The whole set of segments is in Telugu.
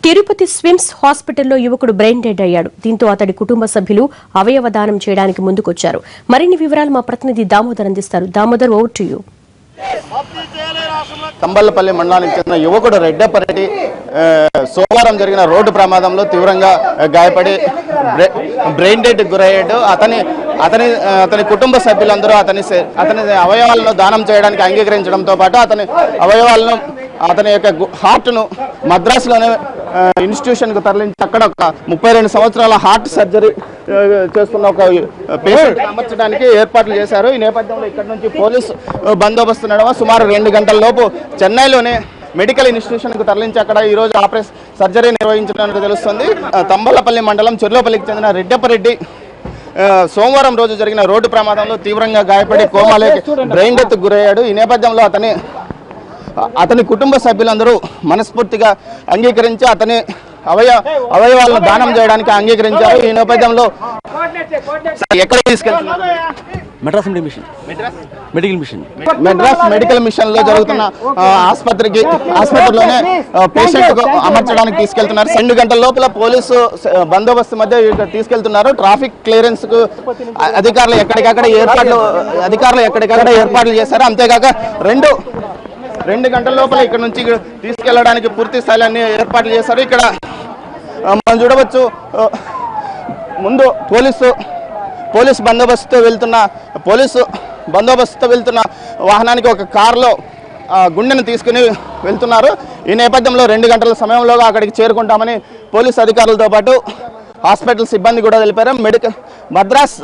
తిరుపతి స్విమ్స్ హాస్పిటల్లో యువకుడు బ్రెయిన్ డెడ్ అయ్యాడు. దీంతో అతడి కుటుంబ సభ్యులు అవయవ దానం చేయడానికి ముందుకొచ్చారు. మరిన్ని వివరాలు మా ప్రతినిధి దామోదర్ అందిస్తారు. Damodar, over to you. Thamballapalli మండలానికి చెందిన యువకుడు రెడ్డపరెడ్డి సోమవారం జరిగిన రోడ్డు ప్రమాదంలో తీవ్రంగా గాయపడి బ్రెయిన్ డెడ్ గురయ్యాడు. అతని కుటుంబ సభ్యులందరూ అతని అవయవాలను దానం చేయడానికి అంగీకరించడంతో పాటు అతని యొక్క హార్ట్ను మద్రాసులోనే ఇన్స్టిట్యూషన్కు తరలించి అక్కడ ఒక 32 సంవత్సరాల హార్ట్ సర్జరీ చేస్తున్న ఒక పేషెంట్ అమర్చడానికి ఏర్పాట్లు చేశారు. ఈ నేపథ్యంలో ఇక్కడ నుంచి పోలీసు బందోబస్తు నడవ సుమారు 2 గంటల లోపు చెన్నైలోనే మెడికల్ ఇన్స్టిట్యూషన్కు తరలించి అక్కడ ఈరోజు ఆపరేషన్ సర్జరీ నిర్వహించినట్టు తెలుస్తుంది. తంబళ్లపల్లి మండలం చెర్లోపల్లికి చెందిన రెడ్డపరెడ్డి సోమవారం రోజు జరిగిన రోడ్డు ప్రమాదంలో తీవ్రంగా గాయపడి కోమాలోకి బ్రెయిన్ డెత్ గురయ్యాడు. ఈ నేపథ్యంలో అతని కుటుంబ సభ్యులందరూ మనస్ఫూర్తిగా అంగీకరించి అతని అవయవాలను దానం చేయడానికి అంగీకరించారు. ఈ నేపథ్యంలో ఎక్కడికి తీసుకెళ్తున్నారు? మెడ్రాస్ మెడికల్ మిషన్ లో జరుగుతున్న ఆసుపత్రిలోనే పేషెంట్ అమర్చడానికి తీసుకెళ్తున్నారు. 2 గంటల లోపల పోలీసు బందోబస్తు మధ్య తీసుకెళ్తున్నారు. ట్రాఫిక్ క్లియరెన్స్ కు అధికారులు ఎక్కడికక్కడ ఏర్పాట్లు చేశారు. అంతేకాక 2 గంటల లోపల ఇక్కడ నుంచి తీసుకెళ్లడానికి పూర్తి స్థాయిలో ఏర్పాట్లు చేశారు. ఇక్కడ మనం చూడవచ్చు, ముందు పోలీసు బందోబస్తుతో వెళ్తున్న వాహనానికి ఒక కారులో గుండెను తీసుకుని వెళ్తున్నారు. ఈ నేపథ్యంలో 2 గంటల సమయంలోగా అక్కడికి చేరుకుంటామని పోలీసు అధికారులతో పాటు హాస్పిటల్ సిబ్బంది కూడా తెలిపారు. మద్రాస్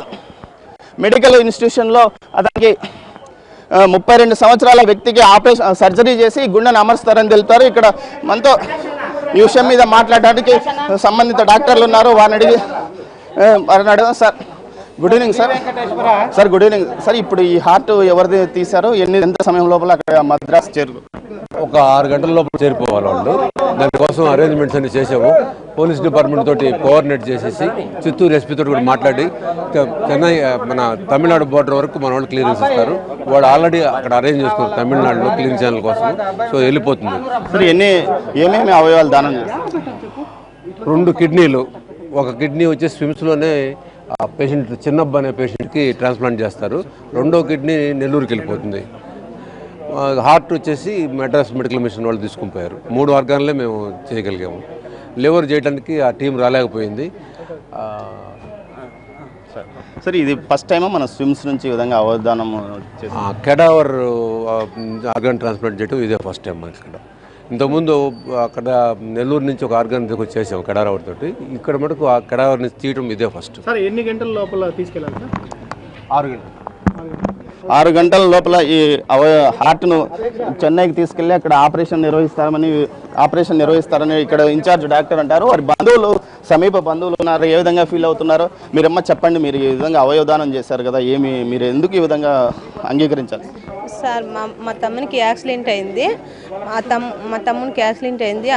మెడికల్ ఇన్స్టిట్యూషన్లో అతనికి 32 సంవత్సరాల వ్యక్తికి ఆపరేషన్ సర్జరీ చేసి గుండెను అమర్స్తారని తెలుపుతారు. ఇక్కడ మనతో ఈ విషయం మీద మాట్లాడడానికి సంబంధిత డాక్టర్లు ఉన్నారు. వారిని అడగ sir, good evening sir. Good evening sir. ఇప్పుడు ఈ హార్ట్ ఎవరిది తీశారు? ఎంత సమయం లోపల అక్కడ మద్రాస్ ఒక 6 గంటల లోపల చేరిపోవాలి వాళ్ళు. దానికోసం అరేంజ్మెంట్స్ అన్ని చేసాము. పోలీస్ డిపార్ట్మెంట్ తోటి కోఆర్డినేట్ చేసేసి చిత్తూరు ఎస్పీ తోటి కూడా మాట్లాడి చెన్నై మన తమిళనాడు బోర్డర్ వరకు మన వాళ్ళు క్లియరెన్స్ ఇస్తారు. వాళ్ళు ఆల్రెడీ అక్కడ అరేంజ్ చేసుకున్నారు తమిళనాడులో క్లీన్ ఛానల్ కోసం. సో వెళ్ళిపోతుంది. సరే, ఏమేమి అవయవాలు దానం చేస్తారు? 2 కిడ్నీలు, ఒక కిడ్నీ వచ్చి స్విమ్స్లోనే పేషెంట్ చిన్నబ్బ అనే పేషెంట్కి ట్రాన్స్ప్లాంట్ చేస్తారు. 2వ కిడ్నీ నెల్లూరుకి వెళ్ళిపోతుంది. హార్ట్ వచ్చేసి మెడ్రాస్ మెడికల్ మిషన్ వాళ్ళు తీసుకుని పోయారు. 3 ఆర్గాన్లే మేము చేయగలిగాము. లివర్ చేయడానికి ఆ టీం రాలేకపోయింది. సరే, ఇది ఫస్ట్ టైమా మన స్విమ్స్ నుంచి ఈ విధంగా అవదానం కెడావర్ ఆర్గాన్ ట్రాన్స్ప్లాంట్ చేయడం ఇదే ఫస్ట్ టైం మనకి. ఇక్కడ ఇంతకుముందు అక్కడ నెల్లూరు నుంచి ఒక ఆర్గాన్ చేసాము కెడావర్ తోటి. ఇక్కడ మటుకు ఆ కెడావర్ నుంచి తీయడం ఇదే ఫస్ట్. సార్, ఎన్ని గంటల లోపల తీసుకెళ్ళాలి సార్? 6 గంటలు. 6 గంటల లోపల ఈ హార్ట్ను చెన్నైకి తీసుకెళ్ళి అక్కడ ఆపరేషన్ నిర్వహిస్తారని ఇక్కడ ఇన్ఛార్జ్ డాక్టర్ అంటారు. వారి సమీప బంధువులు ఉన్నారు. ఏ విధంగా ఫీల్ అవుతున్నారో మీరమ్మ చెప్పండి. మీరు ఈ విధంగా అవయవదానం చేశారు కదా, మీరు ఎందుకు ఈ విధంగా అంగీకరించాలి? సార్, మా తమ్మునికి యాక్సిడెంట్ అయింది.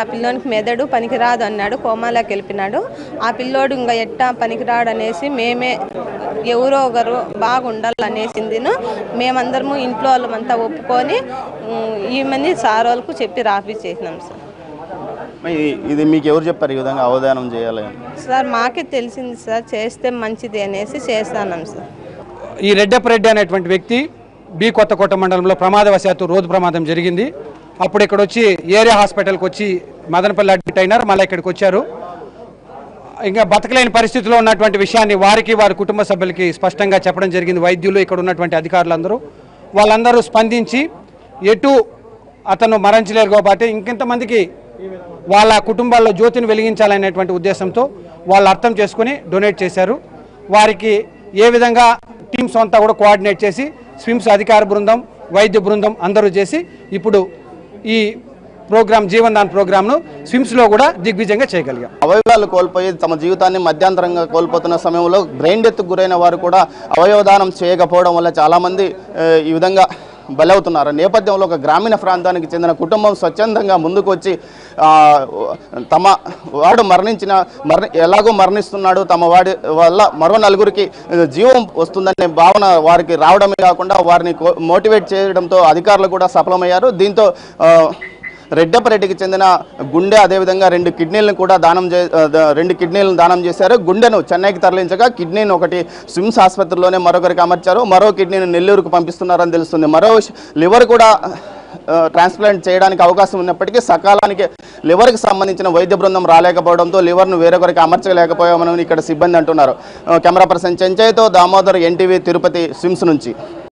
ఆ పిల్లోనికి మెదడు పనికిరాదు అన్నాడు. కోమాలోకి వెళ్ళిపోయినాడు. ఆ పిల్లోడు ఇంకా ఎట్టా పనికిరాడు అనేసి మేమే ఎవరో ఒకరు బాగుండాలనేసింది. మేమందరము ఇంట్లో వాళ్ళమంతా ఒప్పుకొని ఈ మంది సార్ వాళ్ళకు చెప్పి రాఫీ చేసినాం సార్. ఇది మీకు ఎవరు చెప్పారు ఈ విధంగా అవదానం చేయాలి? సార్, మాకే తెలిసింది సార్, చేస్తే మంచిది అనేసి చేస్తాను సార్. ఈ రెడ్డపరెడ్డి అనేటువంటి వ్యక్తి బి కొత్తకోట మండలంలో ప్రమాదవశాత్తు రోడ్డు ప్రమాదం జరిగింది. అప్పుడు ఇక్కడ వచ్చి ఏరియా హాస్పిటల్కి వచ్చి మదనపల్లి అడ్మిట్ అయినారు. మళ్ళీ ఇక్కడికి వచ్చారు. ఇంకా బతకలేని పరిస్థితిలో ఉన్నటువంటి విషయాన్ని వారి కుటుంబ సభ్యులకి స్పష్టంగా చెప్పడం జరిగింది. వైద్యులు, ఇక్కడ ఉన్నటువంటి అధికారులందరూ వాళ్ళందరూ స్పందించి ఎటు అతను మరణించలేరు కాబట్టి ఇంకెంతమందికి వాళ్ళ కుటుంబాల్లో జ్యోతిని వెలిగించాలనేటువంటి ఉద్దేశంతో వాళ్ళు అర్థం చేసుకుని డొనేట్ చేశారు. వారికి ఏ విధంగా టీమ్స్ అంతా కూడా కోఆర్డినేట్ చేసి స్విమ్స్ అధికార బృందం, వైద్య బృందం అందరూ చేసి ఇప్పుడు ఈ జీవన్ దాన్ ప్రోగ్రామ్ను స్విమ్స్లో కూడా దిగ్విజయంగా చేయగలిగాం. అవయవాలు కోల్పోయి తమ జీవితాన్ని మధ్యాంతరంగా కోల్పోతున్న సమయంలో బ్రెయిన్ డెత్ గురైన వారు కూడా అవయవదానం చేయకపోవడం వల్ల చాలామంది ఈ విధంగా బలవుతున్నారు. నేపథ్యంలో ఒక గ్రామీణ ప్రాంతానికి చెందిన కుటుంబం స్వచ్ఛందంగా ముందుకు వచ్చి తమ వాడు ఎలాగో మరణిస్తున్నాడు, తమ వాడి వల్ల మరో 4గురికి జీవం వస్తుందనే భావన వారికి రావడమే కాకుండా వారిని మోటివేట్ చేయడంతో అధికారులు కూడా సఫలమయ్యారు. దీంతో రెడ్డపరెడ్డికి చెందిన గుండె అదేవిధంగా 2 కిడ్నీలను కూడా రెండు కిడ్నీలను దానం చేశారు. గుండెను చెన్నైకి తరలించగా కిడ్నీని ఒకటి స్విమ్స్ ఆసుపత్రిలోనే మరొకరికి అమర్చారు. మరో కిడ్నీని నెల్లూరుకు పంపిస్తున్నారని తెలుస్తుంది. మరో లివర్ కూడా ట్రాన్స్ప్లాంట్ చేయడానికి అవకాశం ఉన్నప్పటికీ సకాలానికి లివర్కి సంబంధించిన వైద్య బృందం రాలేకపోవడంతో లివర్ను వేరొకరికి అమర్చలేకపోయామని ఇక్కడ సిబ్బంది అంటున్నారు. కెమెరా పర్సన్ చెంచయ్తో దామోదర్, NTV, తిరుపతి స్విమ్స్ నుంచి.